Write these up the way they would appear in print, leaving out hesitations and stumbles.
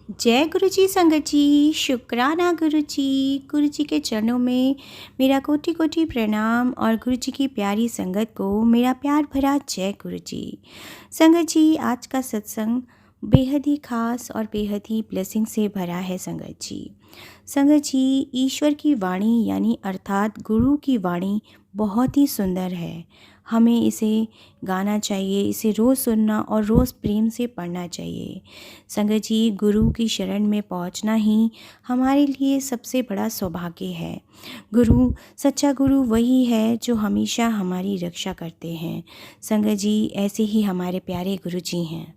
जय गुरु जी संगत जी, शुक्राना गुरु जी के चरणों में मेरा कोटि कोटि प्रणाम और गुरु जी की प्यारी संगत को मेरा प्यार भरा जय गुरु जी। संगत जी, आज का सत्संग बेहद ही खास और बेहद ही ब्लेसिंग से भरा है संगत जी। संगत जी, ईश्वर की वाणी यानी अर्थात गुरु की वाणी बहुत ही सुंदर है। हमें इसे गाना चाहिए, इसे रोज़ सुनना और रोज़ प्रेम से पढ़ना चाहिए। संगत जी, गुरु की शरण में पहुंचना ही हमारे लिए सबसे बड़ा सौभाग्य है। गुरु, सच्चा गुरु वही है जो हमेशा हमारी रक्षा करते हैं। संगत जी, ऐसे ही हमारे प्यारे गुरु जी हैं।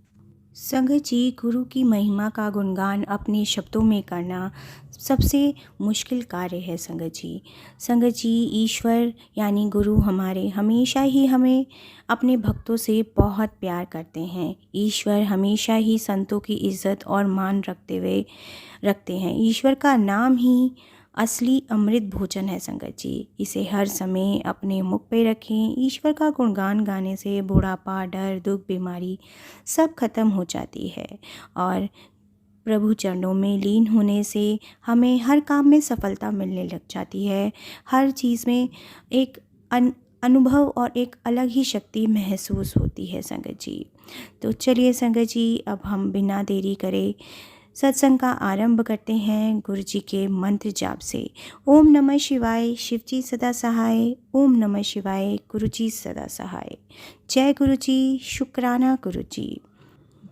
संगत जी, गुरु की महिमा का गुणगान अपने शब्दों में करना सबसे मुश्किल कार्य है संगत जी। संगत जी, ईश्वर यानी गुरु हमारे हमेशा ही हमें अपने भक्तों से बहुत प्यार करते हैं। ईश्वर हमेशा ही संतों की इज्जत और मान रखते हैं। ईश्वर का नाम ही असली अमृत भोजन है संगत जी। इसे हर समय अपने मुख पे रखें। ईश्वर का गुणगान गाने से बुढ़ापा, डर, दुख, बीमारी सब खत्म हो जाती है और प्रभु चरणों में लीन होने से हमें हर काम में सफलता मिलने लग जाती है। हर चीज़ में एक अनुभव और एक अलग ही शक्ति महसूस होती है संगत जी। तो चलिए संगत जी, अब हम बिना देरी करे सत्संग का आरंभ करते हैं गुरु जी के मंत्र जाप से। ओम नमः शिवाय, शिव जी सदा सहाय। ओम नमः शिवाय, गुरु जी सदा सहाय। जय गुरु जी, शुक्राना गुरु जी।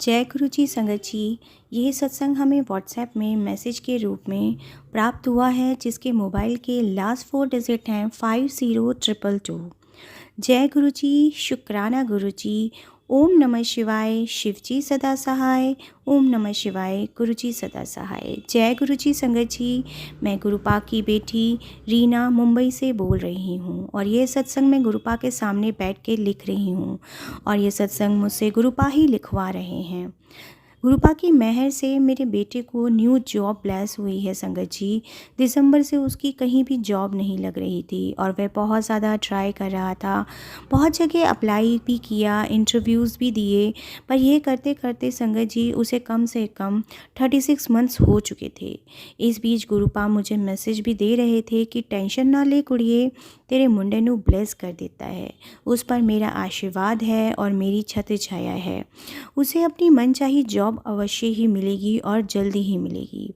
जय गुरु जी संगत जी, ये सत्संग हमें व्हाट्सएप में मैसेज के रूप में प्राप्त हुआ है, जिसके मोबाइल के लास्ट 4 डिजिट हैं 502222। जय गुरु जी, शुक्राना गुरु जी। ओम नमः शिवाय, शिव जी सदा सहाय। ओम नमः शिवाय, गुरु जी सदा सहाय। जय गुरु जी संगत जी, मैं गुरुपा की बेटी रीना मुंबई से बोल रही हूँ और ये सत्संग मैं गुरुपा के सामने बैठ के लिख रही हूँ और ये सत्संग मुझसे गुरुपा ही लिखवा रहे हैं। गुरुपा की मेहर से मेरे बेटे को न्यू जॉब ब्लेस हुई है संगत जी। दिसंबर से उसकी कहीं भी जॉब नहीं लग रही थी और वह बहुत ज़्यादा ट्राई कर रहा था। बहुत जगह अप्लाई भी किया, इंटरव्यूज़ भी दिए, पर यह करते करते संगत जी उसे कम से कम 36 मंथ्स हो चुके थे। इस बीच गुरुपा मुझे मैसेज भी दे रहे थे कि टेंशन ना ले कुड़िए, तेरे मुंडे नू ब्लेस कर देता है। उस पर मेरा आशीर्वाद है और मेरी छत्र छाया है। उसे अपनी मनचाही जॉब अवश्य ही मिलेगी और जल्दी ही मिलेगी।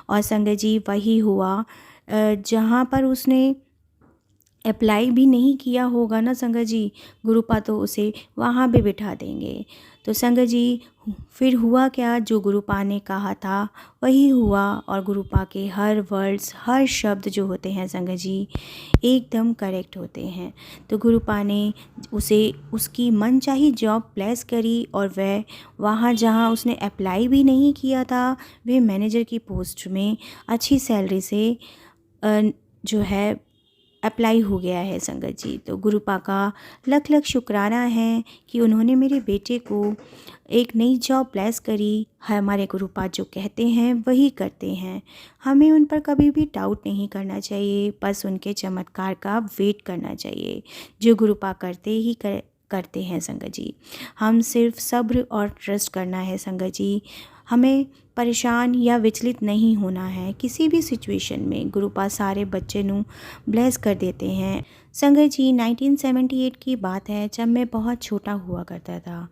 और संगत जी, वही हुआ जहाँ पर उसने अप्लाई भी नहीं किया होगा ना संगत जी, गुरुपा तो उसे वहाँ भी बिठा देंगे। तो संगत जी, फिर हुआ क्या, जो गुरुपा ने कहा था वही हुआ और गुरुपा के हर वर्ड्स, हर शब्द जो होते हैं संगत जी, एकदम करेक्ट होते हैं। तो गुरुपा ने उसे उसकी मनचाही जॉब प्लेस करी और वह वहाँ जहाँ उसने अप्लाई भी नहीं किया था, वह मैनेजर की पोस्ट में अच्छी सैलरी से जो है अप्लाई हो गया है संगत जी। तो गुरुपा का लख लख शुक्राना है कि उन्होंने मेरे बेटे को एक नई जॉब ब्लेस करी। हमारे गुरुपा जो कहते हैं वही करते हैं, हमें उन पर कभी भी डाउट नहीं करना चाहिए, बस उनके चमत्कार का वेट करना चाहिए, जो गुरुपा करते हैं संगत जी। हम सिर्फ सब्र और ट्रस्ट करना है संगत जी। हमें परेशान या विचलित नहीं होना है किसी भी सिचुएशन में। गुरुपा सारे बच्चे नू ब्लेस कर देते हैं। संगत जी, 1978 की बात है, जब मैं बहुत छोटा हुआ करता था।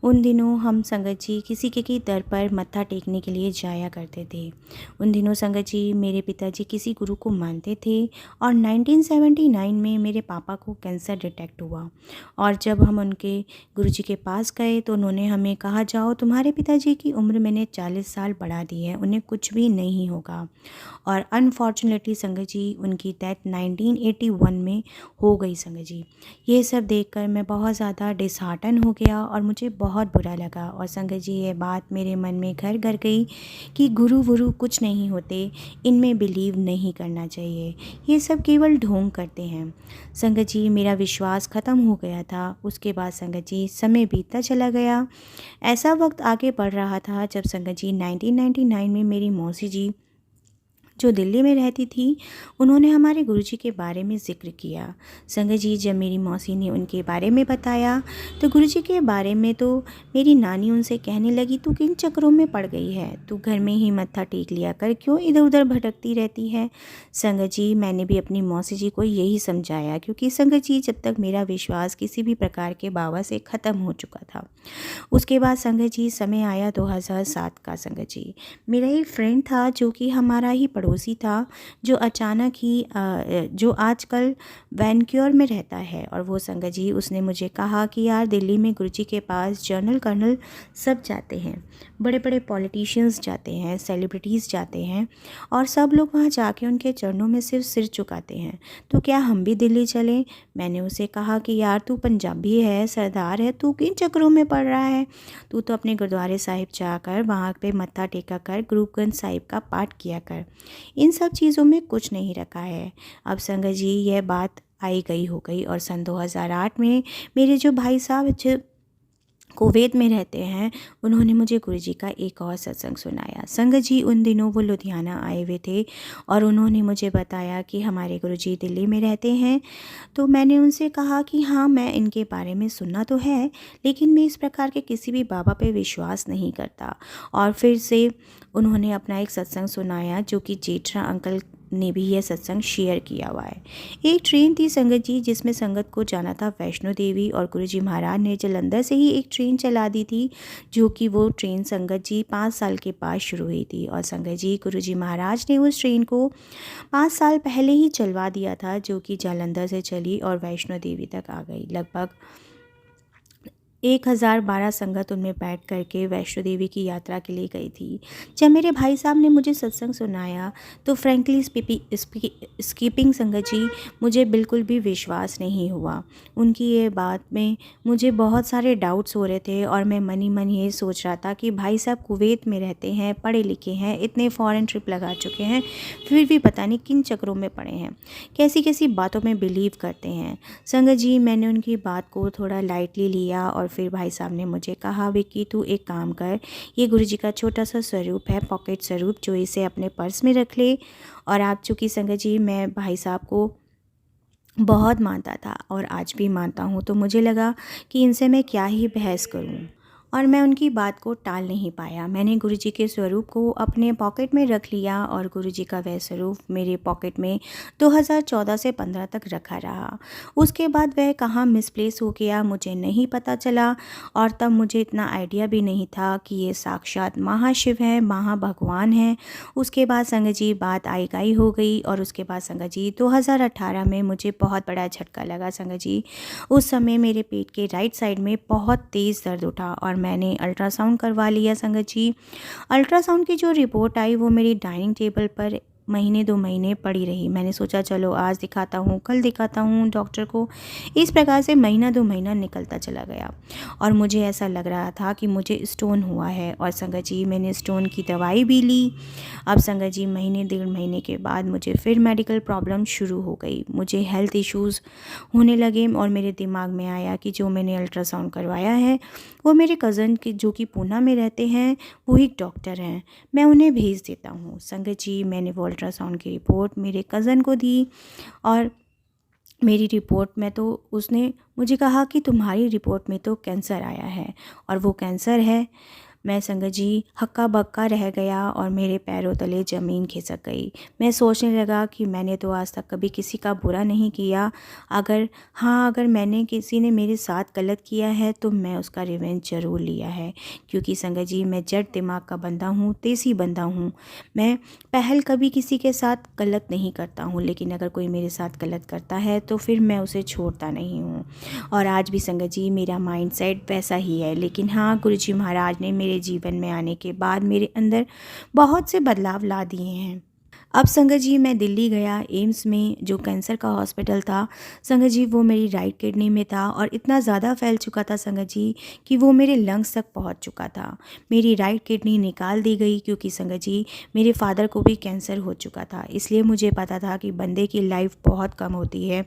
उन दिनों हम संगत जी किसी के दर पर मत्था टेकने के लिए जाया करते थे। उन दिनों संगत जी मेरे पिताजी किसी गुरु को मानते थे और 1979 में मेरे पापा को कैंसर डिटेक्ट हुआ और जब हम उनके गुरुजी के पास गए तो उन्होंने हमें कहा, जाओ, तुम्हारे पिताजी की उम्र मैंने 40 साल बढ़ा दी है, उन्हें कुछ भी नहीं होगा। और अनफॉर्चुनेटली संगत जी उनकी डेथ 1981 में हो गई संगत जी। ये सब देखकर मैं बहुत ज़्यादा डिसहार्टन हो गया और मुझे बहुत बुरा लगा। और संगत जी, ये बात मेरे मन में घर कर गई कि गुरु वुरु कुछ नहीं होते, इनमें बिलीव नहीं करना चाहिए, ये सब केवल ढोंग करते हैं। संगत जी, मेरा विश्वास ख़त्म हो गया था। उसके बाद संगत जी समय बीतता चला गया। ऐसा वक्त आगे बढ़ रहा था जब संगत जी 1999 में मेरी मौसी जी जो दिल्ली में रहती थी, उन्होंने हमारे गुरुजी के बारे में ज़िक्र किया। संगत जी, जब मेरी मौसी ने उनके बारे में बताया तो गुरुजी के बारे में तो मेरी नानी उनसे कहने लगी, तू किन चक्करों में पड़ गई है, तू घर में ही मत्था टेक लिया कर, क्यों इधर उधर भटकती रहती है। संगत जी, मैंने भी अपनी मौसी जी को यही समझाया, क्योंकि संगत जी, जब तक मेरा विश्वास किसी भी प्रकार के बाबा से ख़त्म हो चुका था, उसके बाद संगत जी समय आया 2007 का। संगत जी, मेरा एक फ्रेंड था जो कि हमारा ही पड़ोसी था, जो अचानक ही जो आजकल वैनक्योर में रहता है। और वो संगत जी, उसने मुझे कहा कि यार, दिल्ली में गुरुजी के पास जनरल कर्नल सब जाते हैं, बड़े बड़े पॉलिटिशियंस जाते हैं, सेलिब्रिटीज़ जाते हैं, और सब लोग वहाँ जाके उनके चरणों में सिर्फ सिर झुकाते हैं, तो क्या हम भी दिल्ली चलें। मैंने उसे कहा कि यार, तू पंजाबी है, सरदार है, तू किन चक्करों में पड़ रहा है, तू तो अपने गुरुद्वारे साहिब जाकर वहाँ पे मत्था टेका कर, गुरु ग्रंथ साहिब का पाठ किया कर, इन सब चीज़ों में कुछ नहीं रखा है। अब संगत जी, यह बात आई गई हो गई, और सन 2008 में मेरे जो भाई साहब कुवैत में रहते हैं, उन्होंने मुझे गुरुजी का एक और सत्संग सुनाया। संगत जी, उन दिनों वो लुधियाना आए हुए थे और उन्होंने मुझे बताया कि हमारे गुरुजी दिल्ली में रहते हैं। तो मैंने उनसे कहा कि हाँ, मैं इनके बारे में सुनना तो है, लेकिन मैं इस प्रकार के किसी भी बाबा पे विश्वास नहीं करता। और फिर से उन्होंने अपना एक सत्संग सुनाया, जो कि जेठरा अंकल ने भी यह सत्संग शेयर किया हुआ है। एक ट्रेन थी संगत जी, जिसमें संगत को जाना था वैष्णो देवी, और गुरुजी महाराज ने जलंधर से ही एक ट्रेन चला दी थी, जो कि वो ट्रेन संगत जी 5 साल के बाद शुरू हुई थी। और संगत जी, गुरुजी महाराज ने उस ट्रेन को 5 साल पहले ही चलवा दिया था, जो कि जालंधर से चली और वैष्णो देवी तक आ गई। लगभग 1012 संगत उनमें बैठ करके वैष्णो देवी की यात्रा के लिए गई थी। जब मेरे भाई साहब ने मुझे सत्संग सुनाया, तो फ्रैंकली स्पीकिंग संगत जी, मुझे बिल्कुल भी विश्वास नहीं हुआ। उनकी ये बात में मुझे बहुत सारे डाउट्स हो रहे थे, और मैं मन ही मन ये सोच रहा था कि भाई साहब कुवैत में रहते हैं, पढ़े लिखे हैं, इतने फॉरेन ट्रिप लगा चुके हैं, फिर भी पता नहीं किन चक्करों में पड़े हैं, कैसी कैसी बातों में बिलीव करते हैं। संगत जी, मैंने उनकी बात को थोड़ा लाइटली लिया, और फिर भाई साहब ने मुझे कहा, विक्की, तू एक काम कर, ये गुरुजी का छोटा सा स्वरूप है, पॉकेट स्वरूप, जो इसे अपने पर्स में रख ले। और आप, चूँकि संगत जी, मैं भाई साहब को बहुत मानता था और आज भी मानता हूँ, तो मुझे लगा कि इनसे मैं क्या ही बहस करूँ, और मैं उनकी बात को टाल नहीं पाया। मैंने गुरुजी के स्वरूप को अपने पॉकेट में रख लिया, और गुरुजी का वह स्वरूप मेरे पॉकेट में 2014 से 15 तक रखा रहा। उसके बाद वह कहाँ मिसप्लेस हो गया, मुझे नहीं पता चला, और तब मुझे इतना आइडिया भी नहीं था कि ये साक्षात महाशिव हैं, महाभगवान हैं। उसके बाद संगत जी, बात आई गई हो गई, और उसके बाद संगत जी 2018 में मुझे बहुत बड़ा झटका लगा। संगत जी, उस समय मेरे पेट के राइट साइड में बहुत तेज़ दर्द उठा, और मैंने अल्ट्रासाउंड करवा लिया। संगत जी, अल्ट्रासाउंड की जो रिपोर्ट आई, वो मेरी डाइनिंग टेबल पर महीने 2 महीने पड़ी रही। मैंने सोचा चलो आज दिखाता हूँ, कल दिखाता हूँ डॉक्टर को। इस प्रकार से महीना 2 महीना निकलता चला गया, और मुझे ऐसा लग रहा था कि मुझे स्टोन हुआ है। और संगत जी, मैंने स्टोन की दवाई भी ली। अब संगत जी, महीने 1.5 महीने के बाद मुझे फिर मेडिकल प्रॉब्लम शुरू हो गई, मुझे हेल्थ इश्यूज़ होने लगे, और मेरे दिमाग में आया कि जो मैंने अल्ट्रासाउंड करवाया है, वो मेरे कज़न के, जो कि पूना में रहते हैं, वो एक डॉक्टर हैं, मैं उन्हें भेज देता हूँ। संगत जी, मैंने वो अल्ट्रासाउंड की रिपोर्ट मेरे कज़न को दी, और मेरी रिपोर्ट में तो उसने मुझे कहा कि तुम्हारी रिपोर्ट में तो कैंसर आया है, और वो कैंसर है। मैं संगत जी हक्का बक्का रह गया, और मेरे पैरों तले ज़मीन खिसक गई। मैं सोचने लगा कि मैंने तो आज तक कभी किसी का बुरा नहीं किया, अगर मैंने किसी ने मेरे साथ गलत किया है, तो मैं उसका रिवेंज ज़रूर लिया है। क्योंकि संगत जी, मैं जट दिमाग का बंदा हूँ, तेज़ी बंदा हूँ। मैं पहल कभी किसी के साथ गलत नहीं करता हूँ, लेकिन अगर कोई मेरे साथ गलत करता है, तो फिर मैं उसे छोड़ता नहीं हूँ। और आज भी संगत जी, मेरा माइंडसेट वैसा ही है। लेकिन हाँ, गुरुजी महाराज ने मेरे जीवन में आने के बाद मेरे अंदर बहुत से बदलाव ला दिए हैं। अब संगत जी, मैं दिल्ली गया, एम्स में जो कैंसर का हॉस्पिटल था संगत जी, वो मेरी राइट किडनी में था, और इतना ज़्यादा फैल चुका था संगत जी कि वो मेरे लंग्स तक पहुंच चुका था। मेरी राइट किडनी निकाल दी गई, क्योंकि संगत जी, मेरे फादर को भी कैंसर हो चुका था। इसलिए मुझे पता था कि बंदे की लाइफ बहुत कम होती है,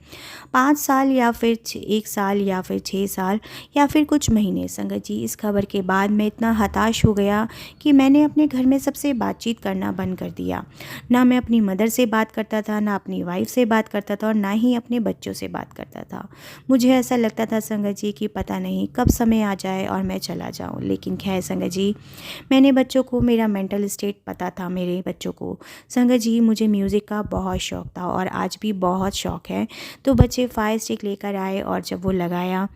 5 साल या फिर 1 साल या फिर 6 साल या फिर कुछ महीने। संगत जी, इस खबर के बाद मैं इतना हताश हो गया कि मैंने अपने घर में सबसे बातचीत करना बंद कर दिया। ना मैं अपनी मदर से बात करता था, ना अपनी वाइफ से बात करता था और ना ही अपने बच्चों से बात करता था। मुझे ऐसा लगता था संगत जी कि पता नहीं कब समय आ जाए और मैं चला जाऊँ। लेकिन खैर संगत जी, मैंने बच्चों को मेरा मेंटल स्टेट पता था, मेरे बच्चों को। संगत जी, मुझे म्यूज़िक का बहुत शौक़ था और आज भी बहुत शौक़ है। तो बच्चे फायर स्टिक लेकर आए और जब वो लगाया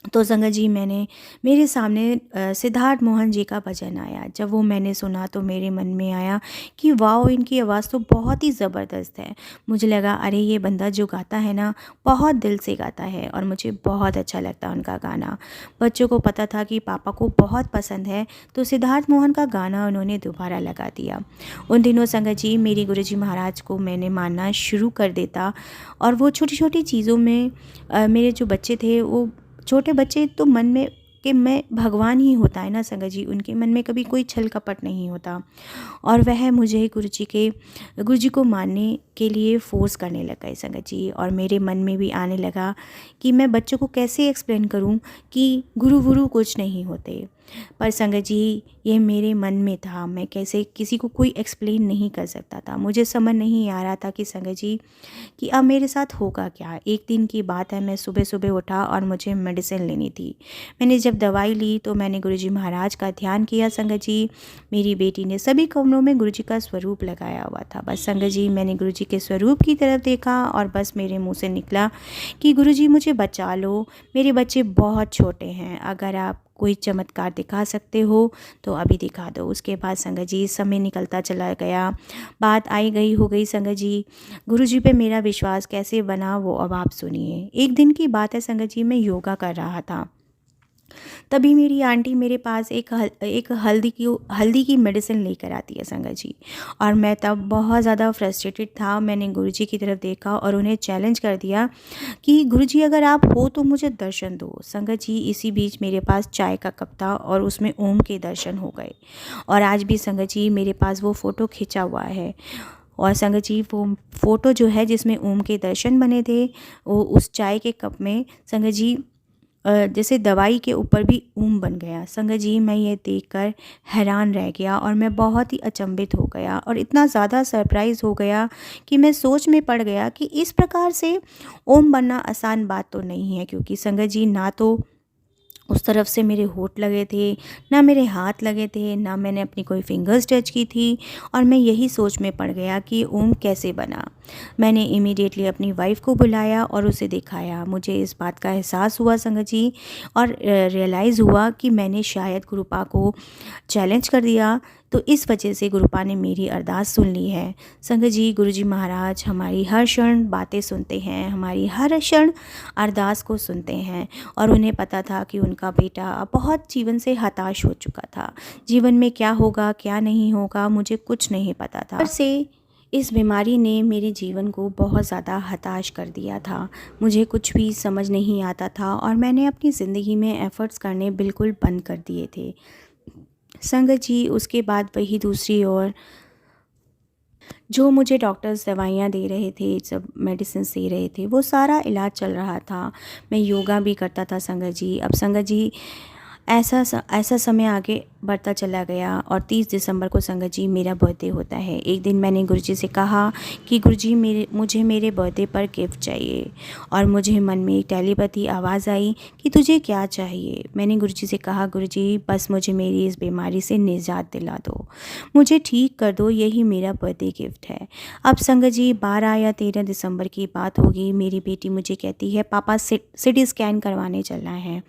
तो संगत जी, मेरे सामने सिद्धार्थ मोहन जी का भजन आया। जब वो मैंने सुना तो मेरे मन में आया कि वाओ, इनकी आवाज़ तो बहुत ही ज़बरदस्त है। मुझे लगा अरे ये बंदा जो गाता है ना, बहुत दिल से गाता है और मुझे बहुत अच्छा लगता है उनका गाना। बच्चों को पता था कि पापा को बहुत पसंद है, तो सिद्धार्थ मोहन का गाना उन्होंने दोबारा लगा दिया। उन दिनों संगत जी, मेरे गुरुजी महाराज को मैंने मानना शुरू कर देता और वो छोटी-छोटी चीज़ों में मेरे जो बच्चे थे, वो छोटे बच्चे तो मन में कि मैं भगवान ही होता है ना संगत जी, उनके मन में कभी कोई छल कपट नहीं होता। और वह मुझे गुरुजी को मानने के लिए फ़ोर्स करने लग गए संगत जी। और मेरे मन में भी आने लगा कि मैं बच्चों को कैसे एक्सप्लेन करूं कि गुरु वुरु कुछ नहीं होते। पर संगत जी, ये मेरे मन में था, मैं कैसे किसी को कोई एक्सप्लेन नहीं कर सकता था। मुझे समझ नहीं आ रहा था कि संगत जी कि अब मेरे साथ होगा क्या। एक दिन की बात है, मैं सुबह सुबह उठा और मुझे मेडिसिन लेनी थी। मैंने जब दवाई ली तो मैंने गुरुजी महाराज का ध्यान किया संगत जी। मेरी बेटी ने सभी कमरों में गुरुजी का स्वरूप लगाया हुआ था। बस संगत जी, मैंने गुरुजी के स्वरूप की तरफ देखा और बस मेरे मुंह से निकला कि गुरुजी मुझे बचा लो, मेरे बच्चे बहुत छोटे हैं, अगर आप कोई चमत्कार दिखा सकते हो तो अभी दिखा दो। उसके बाद संगत जी, समय निकलता चला गया, बात आई गई हो गई संगत जी। गुरुजी पे मेरा विश्वास कैसे बना वो अब आप सुनिए। एक दिन की बात है संगत जी, मैं योगा कर रहा था, तभी मेरी आंटी मेरे पास एक हल्दी की मेडिसिन लेकर आती है संगत जी। और मैं तब बहुत ज़्यादा फ्रस्ट्रेटेड था। मैंने गुरुजी की तरफ देखा और उन्हें चैलेंज कर दिया कि गुरुजी, अगर आप हो तो मुझे दर्शन दो। संगत जी, इसी बीच मेरे पास चाय का कप था और उसमें ओम के दर्शन हो गए। और आज भी संगत जी मेरे पास वो फ़ोटो खिंचा हुआ है। और संगत जी, वो फ़ोटो जो है जिसमें ओम के दर्शन बने थे, वो उस चाय के कप में संगत जी जैसे दवाई के ऊपर भी ओम बन गया। संगत जी, मैं ये देखकर हैरान रह गया और मैं बहुत ही अचंभित हो गया और इतना ज़्यादा सरप्राइज़ हो गया कि मैं सोच में पड़ गया कि इस प्रकार से ओम बनना आसान बात तो नहीं है। क्योंकि संगत जी, ना तो उस तरफ से मेरे होंठ लगे थे, ना मेरे हाथ लगे थे, ना मैंने अपनी कोई फिंगर्स टच की थी। और मैं यही सोच में पड़ गया कि ओम कैसे बना। मैंने इमीडिएटली अपनी वाइफ को बुलाया और उसे दिखाया। मुझे इस बात का एहसास हुआ संगत जी, और रियलाइज़ हुआ कि मैंने शायद गुरुपा को चैलेंज कर दिया, तो इस वजह से गुरुपा ने मेरी अरदास सुन ली है। संगत जी, गुरुजी महाराज हमारी हर क्षण बातें सुनते हैं, हमारी हर क्षण अरदास को सुनते हैं। और उन्हें पता था कि उनका बेटा बहुत जीवन से हताश हो चुका था। जीवन में क्या होगा क्या नहीं होगा मुझे कुछ नहीं पता था। से इस बीमारी ने मेरे जीवन को बहुत ज़्यादा हताश कर दिया था। मुझे कुछ भी समझ नहीं आता था और मैंने अपनी ज़िंदगी में एफ़र्ट्स करने बिल्कुल बंद कर दिए थे। संगत जी, उसके बाद वही दूसरी ओर जो मुझे डॉक्टर्स दवाइयाँ दे रहे थे, सब मेडिसिन्स दे रहे थे, वो सारा इलाज चल रहा था। मैं योगा भी करता था संगत जी। अब संगत जी, ऐसा समय आगे बढ़ता चला गया और 30 दिसंबर को संगत जी मेरा बर्थडे होता है। एक दिन मैंने गुरुजी से कहा कि गुरुजी, मुझे मेरे बर्थडे पर गिफ्ट चाहिए। और मुझे मन में एक टेलीपैथी आवाज़ आई कि तुझे क्या चाहिए। मैंने गुरुजी से कहा, गुरुजी बस मुझे मेरी इस बीमारी से निजात दिला दो, मुझे ठीक कर दो, यही मेरा बर्थडे गिफ्ट है। अब संगत जी 12 या 13 दिसंबर की बात होगी। मेरी बेटी मुझे कहती है, पापा सिटी स्कैन करवाने चलना है।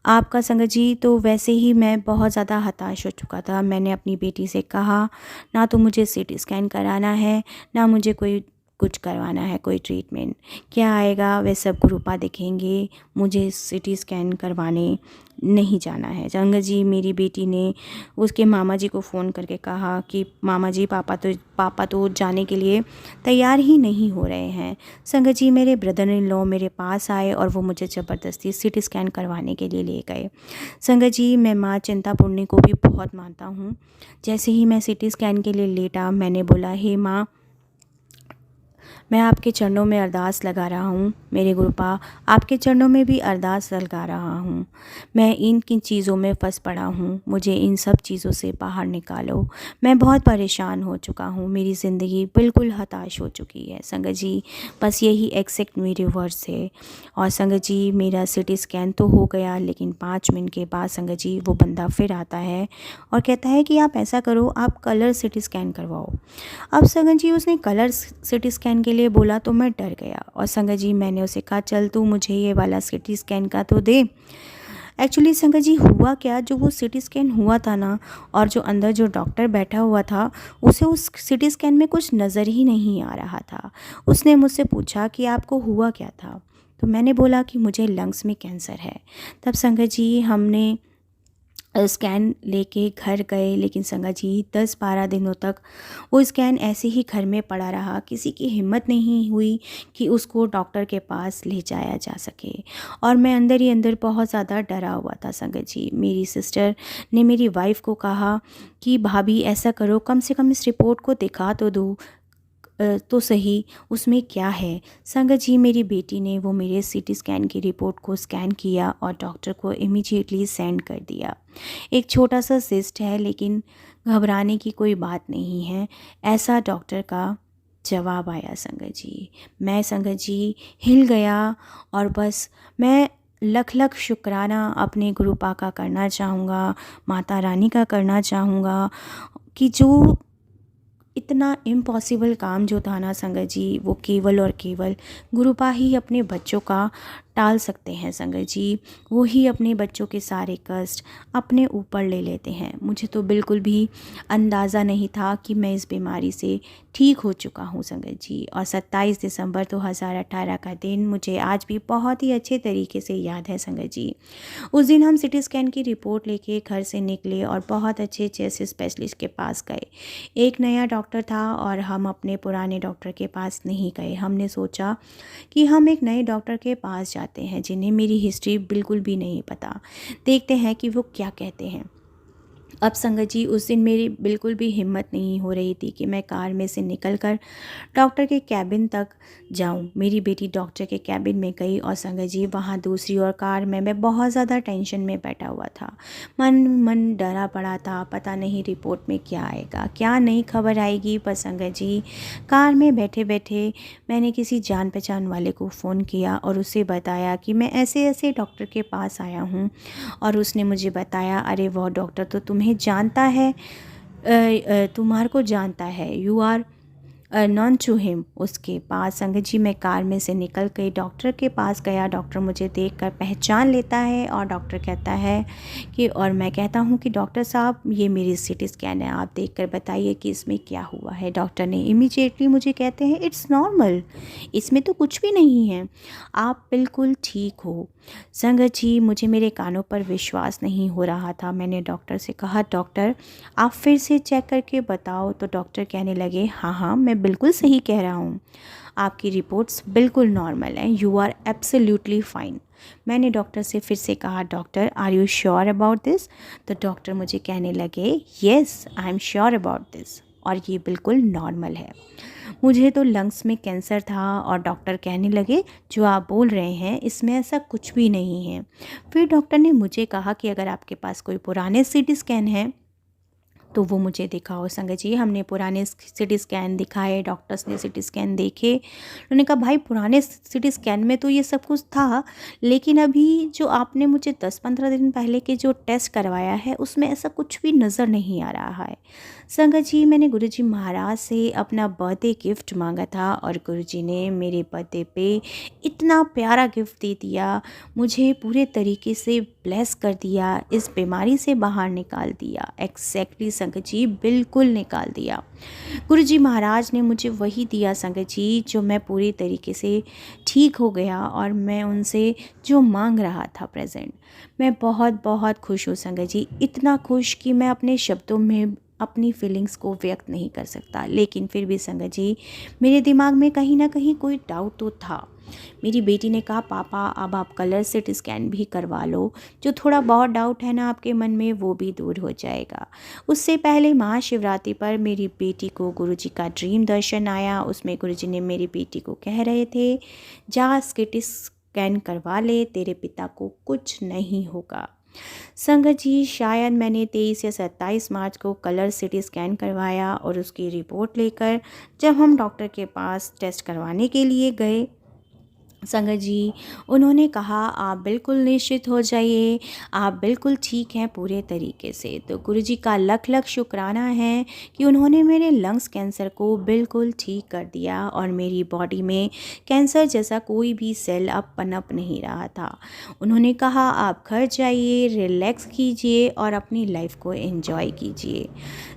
आपका संगत जी, तो वैसे ही मैं बहुत ज़्यादा हताश हो चुका था। मैंने अपनी बेटी से कहा, ना तो मुझे सिटी स्कैन कराना है, ना मुझे कोई कुछ करवाना है, कोई ट्रीटमेंट। क्या आएगा वह सब गुरुपा देखेंगे, मुझे सिटी स्कैन करवाने नहीं जाना है। संगत जी, मेरी बेटी ने उसके मामा जी को फ़ोन करके कहा कि मामा जी, पापा तो जाने के लिए तैयार ही नहीं हो रहे हैं। संगत जी, मेरे ब्रदर इन लॉ मेरे पास आए और वो मुझे ज़बरदस्ती सिटी स्कैन करवाने के लिए ले गए। संगत जी, मैं माँ चिंतापूर्णी को भी बहुत मानता हूँ। जैसे ही मैं सिटी स्कैन के लिए लेटा, मैंने बोला, हे माँ, मैं आपके चरणों में अरदास लगा रहा हूँ मेरे गुरुपा, आपके चरणों में भी अरदास लगा रहा हूँ। मैं इन किन चीज़ों में फंस पड़ा हूँ, मुझे इन सब चीज़ों से बाहर निकालो। मैं बहुत परेशान हो चुका हूँ, मेरी ज़िंदगी बिल्कुल हताश हो चुकी है संगत जी। बस यही एग्जैक्ट मेरे वर्ड्स है। और संगत जी, मेरा सिटी स्कैन तो हो गया, लेकिन 5 मिनट के बाद संगत जी वो बंदा फिर आता है और कहता है कि आप ऐसा करो, आप कलर सिटी स्कैन करवाओ। अब संगत जी उसने कलर सिटी स्कैन के लिए बोला तो मैं डर गया, और संगत जी मैंने उसे कहा चल तू मुझे ये वाला सिटी स्कैन का तो दे। एक्चुअली संगत जी हुआ क्या, जो वो सिटी स्कैन हुआ था ना, और जो अंदर जो डॉक्टर बैठा हुआ था उसे उस सिटी स्कैन में कुछ नज़र ही नहीं आ रहा था। उसने मुझसे पूछा कि आपको हुआ क्या था, तो मैंने बोला कि मुझे लंग्स में कैंसर है। तब संगत जी हमने स्कैन लेके घर गए, लेकिन संगत जी 10-12 दिनों तक वो स्कैन ऐसे ही घर में पड़ा रहा। किसी की हिम्मत नहीं हुई कि उसको डॉक्टर के पास ले जाया जा सके, और मैं अंदर ही अंदर बहुत ज़्यादा डरा हुआ था संगत जी। मेरी सिस्टर ने मेरी वाइफ को कहा कि भाभी ऐसा करो, कम से कम इस रिपोर्ट को दिखा तो दो तो सही उसमें क्या है। संगत जी मेरी बेटी ने वो मेरे सीटी स्कैन की रिपोर्ट को स्कैन किया और डॉक्टर को इमीडिएटली सेंड कर दिया। एक छोटा सा सिस्ट है, लेकिन घबराने की कोई बात नहीं है, ऐसा डॉक्टर का जवाब आया संगत जी। मैं संगत जी हिल गया, और बस मैं लख लख शुक्राना अपने गुरुपा का करना चाहूँगा, माता रानी का करना चाहूँगा कि जो इतना इम्पॉसिबल काम जो था ना संगत जी, वो केवल और केवल गुरुपा ही अपने बच्चों का टाल सकते हैं संगत जी। वो ही अपने बच्चों के सारे कष्ट अपने ऊपर ले लेते हैं। मुझे तो बिल्कुल भी अंदाज़ा नहीं था कि मैं इस बीमारी से ठीक हो चुका हूँ संगत जी। और 27 दिसंबर 2018 का दिन मुझे आज भी बहुत ही अच्छे तरीके से याद है संगत जी। उस दिन हम सिटी स्कैन की रिपोर्ट लेके घर से निकले और बहुत अच्छे चेस्ट स्पेशलिस्ट के पास गए। एक नया डॉक्टर था और हम अपने पुराने डॉक्टर के पास नहीं गए। हमने सोचा कि हम एक नए डॉक्टर के पास जाते हैं जिन्हें मेरी हिस्ट्री बिल्कुल भी नहीं पता, देखते हैं कि वो क्या कहते हैं। अब संगत जी उस दिन मेरी बिल्कुल भी हिम्मत नहीं हो रही थी कि मैं कार में से निकलकर डॉक्टर के कैबिन तक जाऊं। मेरी बेटी डॉक्टर के कैबिन में गई और संगत जी वहाँ दूसरी ओर कार में मैं बहुत ज़्यादा टेंशन में बैठा हुआ था। मन मन डरा पड़ा था, पता नहीं रिपोर्ट में क्या आएगा, क्या नई खबर आएगी। पर संगत जी कार में बैठे बैठे मैंने किसी जान पहचान वाले को फ़ोन किया और उसे बताया कि मैं ऐसे ऐसे डॉक्टर के पास आया हूँ। और उसने मुझे बताया, अरे वह डॉक्टर तो तुम्हें जानता है, तुम्हारे को जानता है, you are known to him. उसके पास संगत जी मैं कार में से निकल गई, डॉक्टर के पास गया। डॉक्टर मुझे देखकर पहचान लेता है और डॉक्टर कहता है कि, और मैं कहता हूँ कि डॉक्टर साहब ये मेरी सिटी स्कैन है, आप देखकर बताइए कि इसमें क्या हुआ है। डॉक्टर ने इमीडिएटली मुझे कहते हैं इट्स नॉर्मल, इसमें तो कुछ भी नहीं है, आप बिल्कुल ठीक हो। संगत जी मुझे मेरे कानों पर विश्वास नहीं हो रहा था। मैंने डॉक्टर से कहा, डॉक्टर आप फिर से चेक करके बताओ। तो डॉक्टर कहने लगे, हाँ हाँ मैं बिल्कुल सही कह रहा हूँ, आपकी रिपोर्ट्स बिल्कुल नॉर्मल हैं, यू आर एब्सोल्युटली फाइन। मैंने डॉक्टर से फिर से कहा, doctor R you sure about this. तो डॉक्टर मुझे कहने लगे, yes I am sure about this, और ये बिल्कुल नॉर्मल है। मुझे तो लंग्स में कैंसर था और डॉक्टर कहने लगे जो आप बोल रहे हैं इसमें ऐसा कुछ भी नहीं है। फिर डॉक्टर ने मुझे कहा कि अगर आपके पास कोई पुराने सीटी स्कैन है तो वो मुझे दिखाओ। संगत जी हमने पुराने सिटी स्कैन दिखाए, डॉक्टर्स ने सिटी स्कैन देखे। उन्होंने कहा भाई पुराने सिटी स्कैन में तो ये सब कुछ था, लेकिन अभी जो आपने मुझे 10-15 दिन पहले के जो टेस्ट करवाया है उसमें ऐसा कुछ भी नज़र नहीं आ रहा है। संगत जी मैंने गुरुजी महाराज से अपना बर्थडे गिफ्ट मांगा था और गुरुजी ने मेरे बर्थडे पे इतना प्यारा गिफ्ट दे दिया, मुझे पूरे तरीके से ब्लेस कर दिया, इस बीमारी से बाहर निकाल दिया। एग्जैक्टली संगत जी बिल्कुल निकाल दिया। गुरुजी महाराज ने मुझे वही दिया संगत जी जो मैं पूरी तरीके से ठीक हो गया और मैं उनसे जो मांग रहा था प्रेजेंट। मैं बहुत बहुत खुश हूँ संगत जी, इतना खुश कि मैं अपने शब्दों में अपनी फीलिंग्स को व्यक्त नहीं कर सकता। लेकिन फिर भी संगत जी, मेरे दिमाग में कहीं ना कहीं कोई डाउट तो था। मेरी बेटी ने कहा, पापा अब आप कलर सिटी स्कैन भी करवा लो, जो थोड़ा बहुत डाउट है ना आपके मन में वो भी दूर हो जाएगा। उससे पहले महाशिवरात्रि पर मेरी बेटी को गुरुजी का ड्रीम दर्शन आया। उसमें गुरुजी ने मेरी बेटी को कह रहे थे, जा सिटी स्कैन करवा ले, तेरे पिता को कुछ नहीं होगा। संगत जी, शायद मैंने 23 या 27 मार्च को कलर सिटी स्कैन करवाया और उसकी रिपोर्ट लेकर जब हम डॉक्टर के पास टेस्ट करवाने के लिए गए, संगत जी, उन्होंने कहा आप बिल्कुल निश्चित हो जाइए, आप बिल्कुल ठीक हैं पूरे तरीके से। तो गुरुजी का लख लख शुक्राना है कि उन्होंने मेरे लंग्स कैंसर को बिल्कुल ठीक कर दिया और मेरी बॉडी में कैंसर जैसा कोई भी सेल अब पनप नहीं रहा था। उन्होंने कहा आप घर जाइए, रिलैक्स कीजिए और अपनी लाइफ को एंजॉय कीजिए।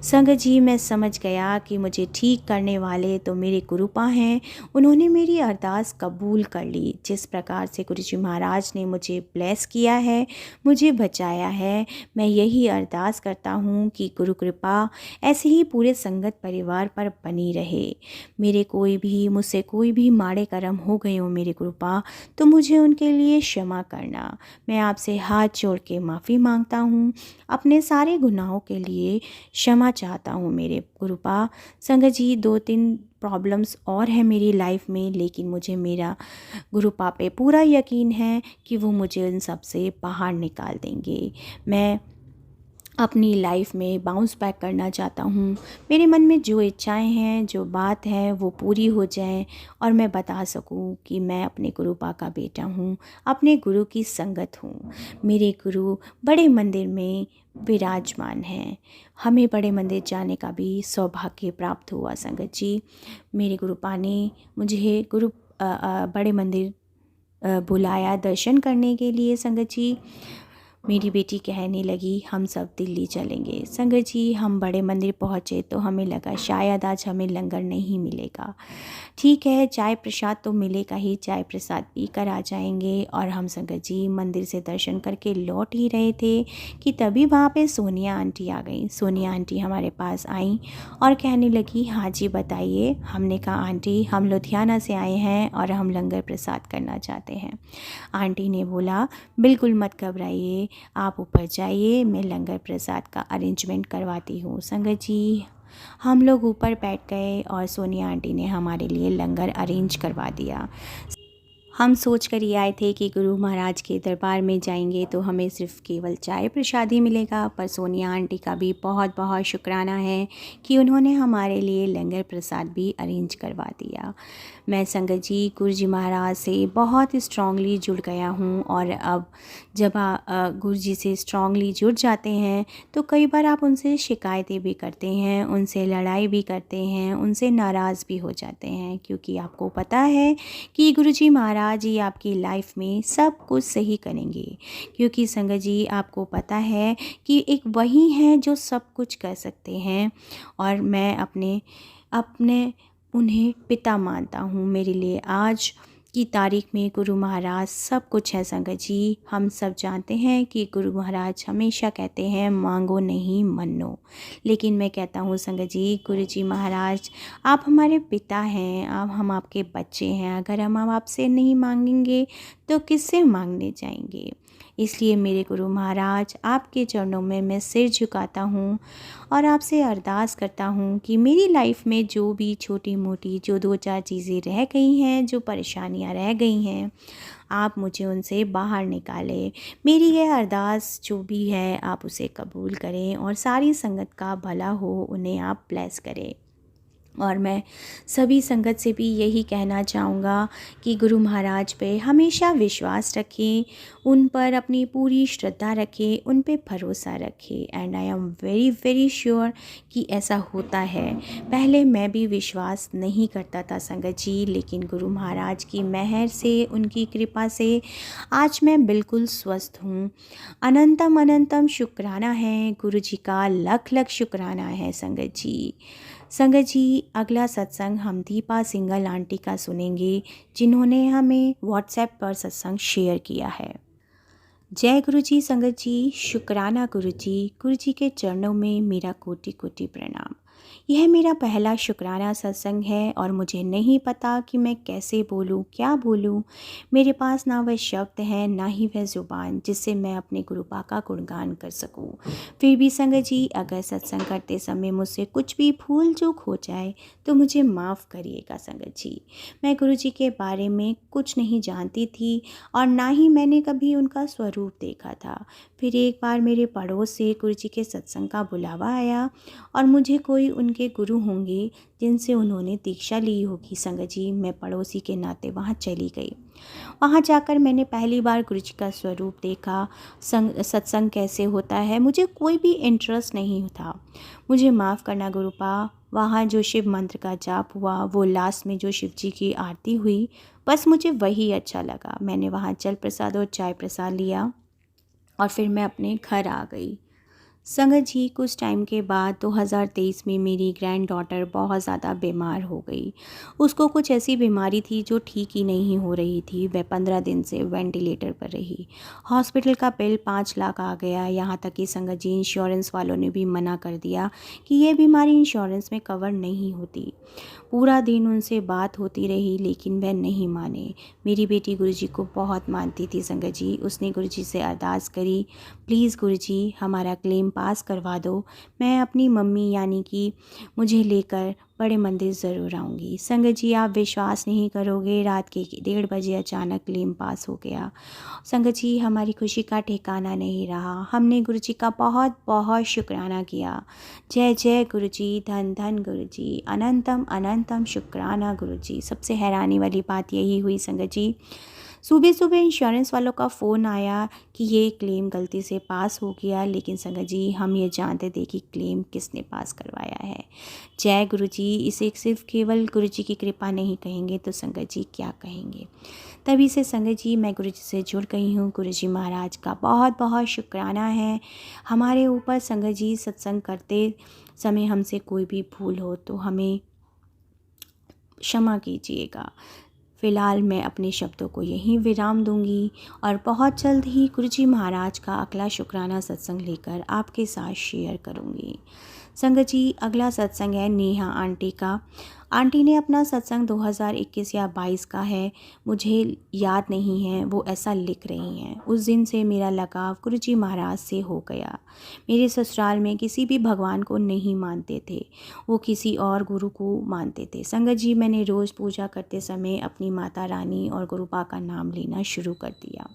संगत जी, मैं समझ गया कि मुझे ठीक करने वाले तो मेरे गुरुपा हैं। उन्होंने मेरी अरदास कबूल कर ली। जिस प्रकार से गुरुजी महाराज ने मुझे ब्लेस किया है, मुझे बचाया है, मैं यही अरदास करता हूँ कि गुरु कृपा ऐसे ही पूरे संगत परिवार पर बनी रहे। मुझसे कोई भी माड़े कर्म हो गए हो मेरे गुरुपा, तो मुझे उनके लिए क्षमा करना। मैं आपसे हाथ जोड़ के माफ़ी मांगता हूँ, अपने सारे गुनाहों के लिए क्षमा चाहता हूँ मेरे गुरुपा। संगत जी, 2-3 प्रॉब्लम्स और हैं मेरी लाइफ में, लेकिन मुझे मेरा गुरुपा पे पूरा यकीन है कि वो मुझे उन सब से बाहर निकाल देंगे। मैं अपनी लाइफ में बाउंस बैक करना चाहता हूँ। मेरे मन में जो इच्छाएं हैं, जो बात है, वो पूरी हो जाएं और मैं बता सकूँ कि मैं अपने गुरुपा का बेटा हूँ, अपने गुरु की संगत हूँ। मेरे गुरु बड़े मंदिर में विराजमान हैं। हमें बड़े मंदिर जाने का भी सौभाग्य प्राप्त हुआ संगत जी। मेरे गुरुपा ने मुझे बड़े मंदिर बुलाया दर्शन करने के लिए। संगत जी, मेरी बेटी कहने लगी हम सब दिल्ली चलेंगे। संगत जी, हम बड़े मंदिर पहुँचे तो हमें लगा शायद आज हमें लंगर नहीं मिलेगा। ठीक है, चाय प्रसाद तो मिलेगा ही, चाय प्रसाद पी कर आ जाएंगे। और हम संगत जी मंदिर से दर्शन करके लौट ही रहे थे कि तभी वहाँ पे सोनिया आंटी आ गई। सोनिया आंटी हमारे पास आई और कहने लगी, हाँ जी बताइए। हमने कहा, आंटी हम लुधियाना से आए हैं और हम लंगर प्रसाद करना चाहते हैं। आंटी ने बोला, बिल्कुल मत घबराइए, आप ऊपर जाइए, मैं लंगर प्रसाद का अरेंजमेंट करवाती हूँ। संगत जी, हम लोग ऊपर बैठ गए और सोनिया आंटी ने हमारे लिए लंगर अरेंज करवा दिया। हम सोच कर ये आए थे कि गुरु महाराज के दरबार में जाएंगे तो हमें सिर्फ केवल चाय प्रसाद ही मिलेगा, पर सोनिया आंटी का भी बहुत बहुत शुक्राना है कि उन्होंने हमारे लिए लंगर प्रसाद भी अरेंज करवा दिया। मैं संगत जी गुरु जी महाराज से बहुत स्ट्रांगली जुड़ गया हूँ और अब जब गुरु जी से स्ट्रांगली जुड़ जाते हैं तो कई बार आप उनसे शिकायतें भी करते हैं, उनसे लड़ाई भी करते हैं, उनसे नाराज़ भी हो जाते हैं, क्योंकि आपको पता है कि गुरु जी महाराज ही आपकी लाइफ में सब कुछ सही करेंगे। क्योंकि संगत जी, आपको पता है कि एक वही हैं जो सब कुछ कर सकते हैं और मैं अपने उन्हें पिता मानता हूँ। मेरे लिए आज की तारीख में गुरु महाराज सब कुछ है। संगत जी, हम सब जानते हैं कि गुरु महाराज हमेशा कहते हैं मांगो नहीं मन्नो, लेकिन मैं कहता हूँ संगत जी, गुरु जी महाराज आप हमारे पिता हैं, हम आपके बच्चे हैं। अगर हम आपसे नहीं मांगेंगे तो किससे मांगने जाएंगे। इसलिए मेरे गुरु महाराज, आपके चरणों में मैं सिर झुकाता हूँ और आपसे अरदास करता हूँ कि मेरी लाइफ में जो भी छोटी मोटी जो 2-4 चीज़ें रह गई हैं, जो परेशानियाँ रह गई हैं, आप मुझे उनसे बाहर निकालें। मेरी यह अरदास जो भी है आप उसे कबूल करें और सारी संगत का भला हो, उन्हें आप ब्लेस करें। और मैं सभी संगत से भी यही कहना चाहूँगा कि गुरु महाराज पे हमेशा विश्वास रखें, उन पर अपनी पूरी श्रद्धा रखें, उन पे भरोसा रखें। And I am very very sure कि ऐसा होता है। पहले मैं भी विश्वास नहीं करता था संगत जी, लेकिन गुरु महाराज की मेहर से, उनकी कृपा से आज मैं बिल्कुल स्वस्थ हूँ। अनंतम अनंतम शुक्राना है गुरु जी का, लख लख शुक्राना है संगत जी। संगत जी, अगला सत्संग हम दीपा सिंगल आंटी का सुनेंगे, जिन्होंने हमें व्हाट्सएप पर सत्संग शेयर किया है। जय गुरु जी संगत जी, शुक्राना गुरु जी के चरणों में मेरा कोटि कोटि प्रणाम। यह मेरा पहला शुक्राना सत्संग है और मुझे नहीं पता कि मैं कैसे बोलूं, क्या बोलूं। मेरे पास ना वह शब्द हैं, ना ही वह ज़ुबान जिससे मैं अपने गुरुपा का गुणगान कर सकूं। फिर भी संगत जी, अगर सत्संग करते समय मुझसे कुछ भी भूल चूक हो जाए तो मुझे माफ़ करिएगा संगत जी। मैं गुरु जी के बारे में कुछ नहीं जानती थी और ना ही मैंने कभी उनका स्वरूप देखा था। फिर एक बार मेरे पड़ोस से गुरु जी के सत्संग का बुलावा आया और मुझे कोई उनके गुरु होंगे जिनसे उन्होंने दीक्षा ली होगी संगत जी। मैं पड़ोसी के नाते वहाँ चली गई। वहाँ जाकर मैंने पहली बार गुरु जी का स्वरूप देखा। सत्संग कैसे होता है मुझे कोई भी इंटरेस्ट नहीं था। मुझे माफ़ करना गुरुपा। वहाँ जो शिव मंत्र का जाप हुआ, वो लास्ट में जो शिव जी की आरती हुई, बस मुझे वही अच्छा लगा। मैंने वहाँ जल प्रसाद और चाय प्रसाद लिया और फिर मैं अपने घर आ गई। संगत जी, कुछ टाइम के बाद 2023 में मेरी ग्रैंड डॉटर बहुत ज़्यादा बीमार हो गई। उसको कुछ ऐसी बीमारी थी जो ठीक ही नहीं हो रही थी। वह 15 दिन से वेंटिलेटर पर रही। हॉस्पिटल का बिल 5 लाख आ गया। यहाँ तक कि संगत जी, इंश्योरेंस वालों ने भी मना कर दिया कि ये बीमारी इंश्योरेंस में कवर नहीं होती। पूरा दिन उनसे बात होती रही लेकिन वह नहीं माने। मेरी बेटी गुरुजी को बहुत मानती थी संगत जी। उसने गुरुजी से अरदास करी, प्लीज़ गुरुजी हमारा क्लेम पास करवा दो। मैं अपनी मम्मी यानी कि मुझे लेकर बड़े मंदिर ज़रूर आऊँगी। संगत जी, आप विश्वास नहीं करोगे, रात के 1:30 बजे अचानक क्लेम पास हो गया। संगत जी, हमारी खुशी का ठिकाना नहीं रहा। हमने गुरुजी का बहुत बहुत शुक्राना किया। जय जय गुरुजी, धन धन गुरुजी, अनंतम अनंतम शुक्राना गुरुजी। सबसे हैरानी वाली बात यही हुई संगत जी, सुबह सुबह इंश्योरेंस वालों का फ़ोन आया कि ये क्लेम गलती से पास हो गया, लेकिन संगत जी हम ये जानते थे कि क्लेम किसने पास करवाया है। जय गुरुजी। इसे सिर्फ केवल गुरुजी की कृपा नहीं कहेंगे तो संगत जी क्या कहेंगे। तभी से संगत जी मैं गुरुजी से जुड़ गई हूँ। गुरुजी महाराज का बहुत बहुत शुक्राना है हमारे ऊपर। संगत जी, सत्संग करते समय हमसे कोई भी भूल हो तो हमें क्षमा कीजिएगा। फ़िलहाल मैं अपने शब्दों को यहीं विराम दूंगी और बहुत जल्द ही गुरुजी महाराज का अगला शुक्राना सत्संग लेकर आपके साथ शेयर करूंगी। संगत जी, अगला सत्संग है नेहा आंटी का। आंटी ने अपना सत्संग 2021 या 22 का है, मुझे याद नहीं है, वो ऐसा लिख रही हैं। उस दिन से मेरा लगाव गुरुजी महाराज से हो गया। मेरे ससुराल में किसी भी भगवान को नहीं मानते थे, वो किसी और गुरु को मानते थे। संगत जी, मैंने रोज़ पूजा करते समय अपनी माता रानी और गुरुपा का नाम लेना शुरू कर दिया।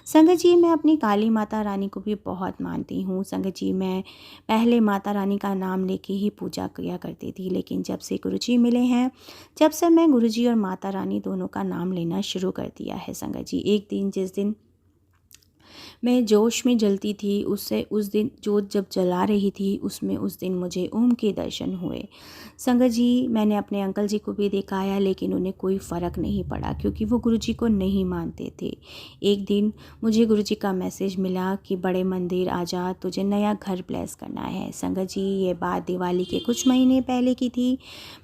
संगत जी, मैं अपनी काली माता रानी को भी बहुत मानती हूँ। संगत जी, मैं पहले माता रानी का नाम लेके ही पूजा किया करती थी, लेकिन जब से गुरुजी मिले हैं, जब से मैं गुरुजी और माता रानी दोनों का नाम लेना शुरू कर दिया है। संगत जी, एक दिन जिस दिन मैं जोश में जलती थी, उससे उस दिन जोत जब जला रही थी उसमें उस दिन मुझे ओम के दर्शन हुए। संगत जी, मैंने अपने अंकल जी को भी दिखाया लेकिन उन्हें कोई फ़र्क नहीं पड़ा क्योंकि वो गुरुजी को नहीं मानते थे। एक दिन मुझे गुरुजी का मैसेज मिला कि बड़े मंदिर आ जा, तुझे नया घर ब्लेस करना है। संगत जी, ये बात दिवाली के कुछ महीने पहले की थी।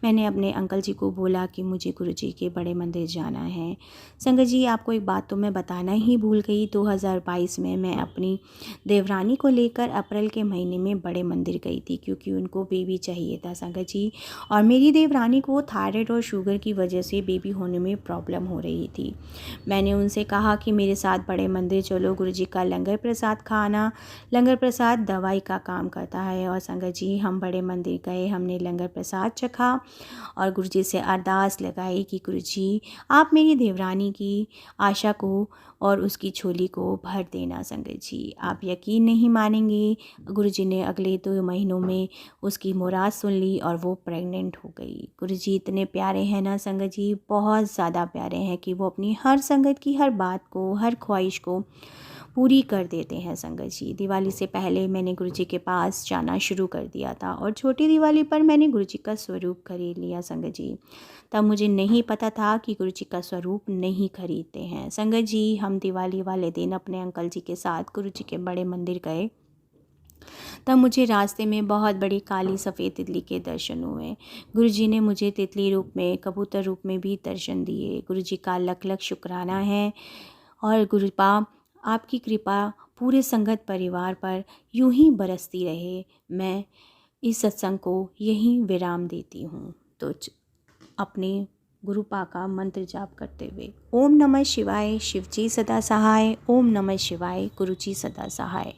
मैंने अपने अंकल जी को बोला कि मुझे गुरुजी के बड़े मंदिर जाना है। संगत जी, आपको एक बात तो मैं बताना ही भूल गई। 2022 में मैं अपनी देवरानी को लेकर अप्रैल के महीने में बड़े मंदिर गई थी क्योंकि उनको बेबी चाहिए था संगत जी। और मेरी देवरानी को थायराइड और शुगर की वजह से बेबी होने में प्रॉब्लम हो रही थी। मैंने उनसे कहा कि मेरे साथ बड़े मंदिर चलो, गुरुजी का लंगर प्रसाद खाना। लंगर प्रसाद दवाई का काम करता है। और संगत जी, हम बड़े मंदिर गए, हमने लंगर प्रसाद चखा और गुरुजी से अरदास लगाई कि गुरुजी आप मेरी देवरानी की आशा को और उसकी झोली को भर देना। संगत जी, आप यकीन नहीं मानेंगे, गुरुजी ने अगले 2 महीनों में उसकी मुराद सुन ली और वो प्रेग्नेंट हो गई। गुरुजी इतने प्यारे हैं ना संगत जी, बहुत ज़्यादा प्यारे हैं कि वो अपनी हर संगत की हर बात को, हर ख्वाहिश को पूरी कर देते हैं। संगत जी, दिवाली से पहले मैंने गुरुजी के पास जाना शुरू कर दिया था और छोटी दिवाली पर मैंने गुरुजी का स्वरूप खरीद लिया। संगत जी, तब मुझे नहीं पता था कि गुरुजी का स्वरूप नहीं खरीदते हैं। संगत जी, हम दिवाली वाले दिन अपने अंकल जी के साथ गुरुजी के बड़े मंदिर गए। तब मुझे रास्ते में बहुत बड़ी काली सफ़ेद तितली के दर्शन हुए। गुरुजी ने मुझे तितली रूप में, कबूतर रूप में भी दर्शन दिए। गुरुजी का लख लख शुक्राना है। और गुरुपा, आपकी कृपा पूरे संगत परिवार पर यूं ही बरसती रहे। मैं इस सत्संग को यहीं विराम देती हूँ। तो अपने गुरुपा का मंत्र जाप करते हुए ओम नमः शिवाय, शिवजी सदा सहाय। ओम नमः शिवाय, गुरुजी सदा सहाय।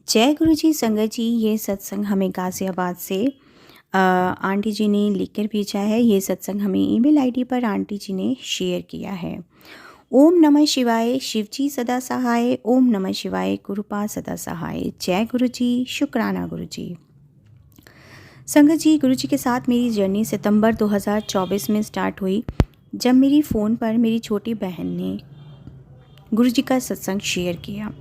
जय गुरुजी संगत जी। ये सत्संग हमें गाज़ियाबाद से आंटी जी ने लिखकर भेजा है। ये सत्संग हमें ईमेल आईडी पर आंटी जी ने शेयर किया है। ओम नमः शिवाय, शिवजी सदा सहाय। ओम नमः शिवाय, गुरुपा सदा सहाय। जय गुरुजी, शुक्राना गुरुजी। संगत जी, गुरुजी के साथ मेरी जर्नी सितंबर 2024 में स्टार्ट हुई, जब मेरी फ़ोन पर मेरी छोटी बहन ने गुरुजी का सत्संग शेयर किया।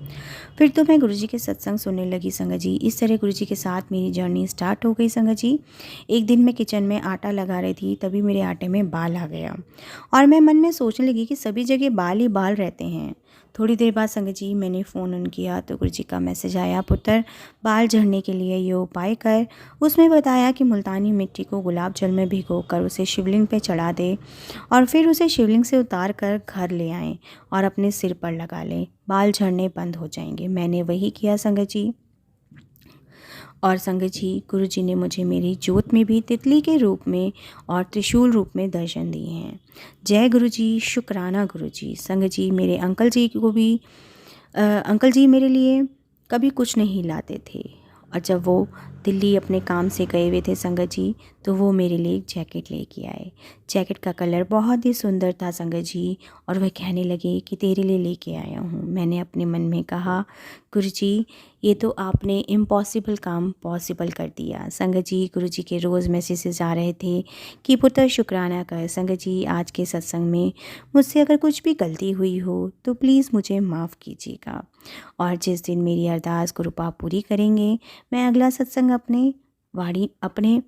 फिर तो मैं गुरुजी के सत्संग सुनने लगी संगत जी। इस तरह गुरुजी के साथ मेरी जर्नी स्टार्ट हो गई संगत जी। एक दिन मैं किचन में आटा लगा रही थी, तभी मेरे आटे में बाल आ गया और मैं मन में सोचने लगी कि सभी जगह बाल ही बाल रहते हैं। थोड़ी देर बाद संगत जी मैंने फ़ोन ऑन किया तो गुरुजी का मैसेज आया, पुत्र बाल झड़ने के लिए ये उपाय कर। उसमें बताया कि मुल्तानी मिट्टी को गुलाब जल में भिगो कर उसे शिवलिंग पे चढ़ा दे और फिर उसे शिवलिंग से उतार कर घर ले आएँ और अपने सिर पर लगा लें, बाल झड़ने बंद हो जाएंगे। मैंने वही किया संगत जी। और संगत जी, गुरुजी ने मुझे मेरी जोत में भी तितली के रूप में और त्रिशूल रूप में दर्शन दिए हैं। जय गुरुजी, शुक्राना गुरुजी। संगत जी, मेरे अंकल जी को भी अंकल जी मेरे लिए कभी कुछ नहीं लाते थे और जब वो दिल्ली अपने काम से गए हुए थे संगत जी, तो वो मेरे लिए एक जैकेट लेके आए। जैकेट का कलर बहुत ही सुंदर था संगत जी और वह कहने लगे कि तेरे लिए लेके आया हूँ। मैंने अपने मन में कहा, गुरुजी ये तो आपने इम्पॉसिबल काम पॉसिबल कर दिया। संगत जी, गुरुजी के रोज़ मैसेजेस आ रहे थे कि पुत्र शुक्राना कर। संगत जी, आज के सत्संग में मुझसे अगर कुछ भी गलती हुई हो तो प्लीज़ मुझे माफ़ कीजिएगा। और जिस दिन मेरी अरदास गुरुपा पूरी करेंगे, मैं अगला सत्संग अपने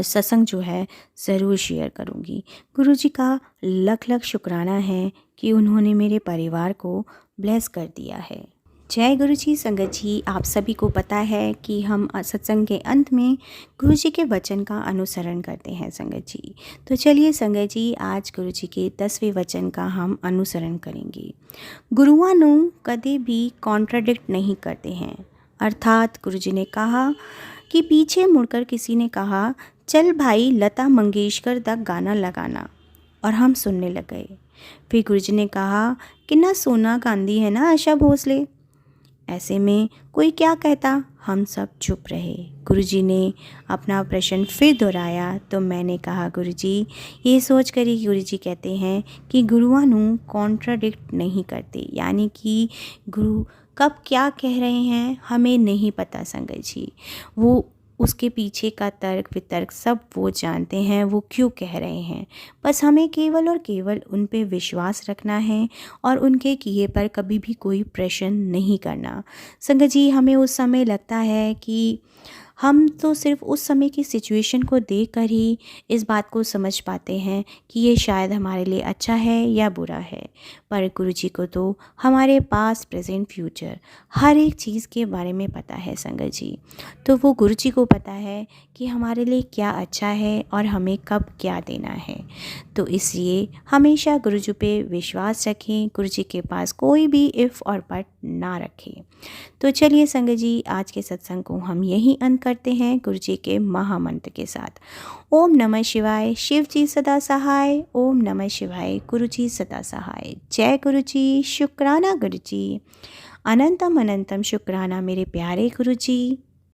सत्संग जो है ज़रूर शेयर करूँगी। गुरुजी का लख लख शुक्राना है कि उन्होंने मेरे परिवार को ब्लेस कर दिया है। जय गुरुजी संगत जी, आप सभी को पता है कि हम सत्संग के अंत में गुरुजी के वचन का अनुसरण करते हैं संगत जी। तो चलिए संगत जी, आज गुरुजी के 10वें वचन का हम अनुसरण करेंगे। गुरुआं ਨੂੰ कभी भी कॉन्ट्राडिक्ट नहीं करते हैं। अर्थात गुरुजी ने कहा कि पीछे मुड़कर किसी ने कहा, चल भाई लता मंगेशकर दा गाना लगाना, और हम सुनने लग गए। फिर गुरुजी ने कहा, कितना सोना गांधी है ना आशा भोसले। ऐसे में कोई क्या कहता, हम सब चुप रहे। गुरुजी ने अपना प्रश्न फिर दोहराया तो मैंने कहा, गुरुजी ये सोच कर ही गुरुजी कहते हैं कि गुरुआं ਨੂੰ कॉन्ट्राडिक्ट नहीं करते, यानी कि गुरु कब क्या कह रहे हैं हमें नहीं पता संगत जी। वो उसके पीछे का तर्क वितर्क सब वो जानते हैं, वो क्यों कह रहे हैं। बस हमें केवल और केवल उन पे विश्वास रखना है और उनके किए पर कभी भी कोई प्रश्न नहीं करना। संगत जी, हमें उस समय लगता है कि हम तो सिर्फ उस समय की सिचुएशन को देखकर ही इस बात को समझ पाते हैं कि ये शायद हमारे लिए अच्छा है या बुरा है, पर गुरुजी को तो हमारे पास प्रेजेंट फ्यूचर हर एक चीज़ के बारे में पता है संगत जी। तो वो गुरुजी को पता है कि हमारे लिए क्या अच्छा है और हमें कब क्या देना है। तो इसलिए हमेशा गुरुजी पे विश्वास रखें, गुरुजी के पास कोई भी इफ़ और बट ना रखें। तो चलिए संगत जी, आज के सत्संग को हम यहीं अंत करते हैं गुरुजी के महामंत्र के साथ। ओम नमः शिवाय, शिव जी सदा सहाय। ओम नमः शिवाय, गुरुजी सदा सहाय। जय गुरुजी, शुक्राना गुरुजी। अनंतम अनंतम शुक्राना मेरे प्यारे गुरुजी।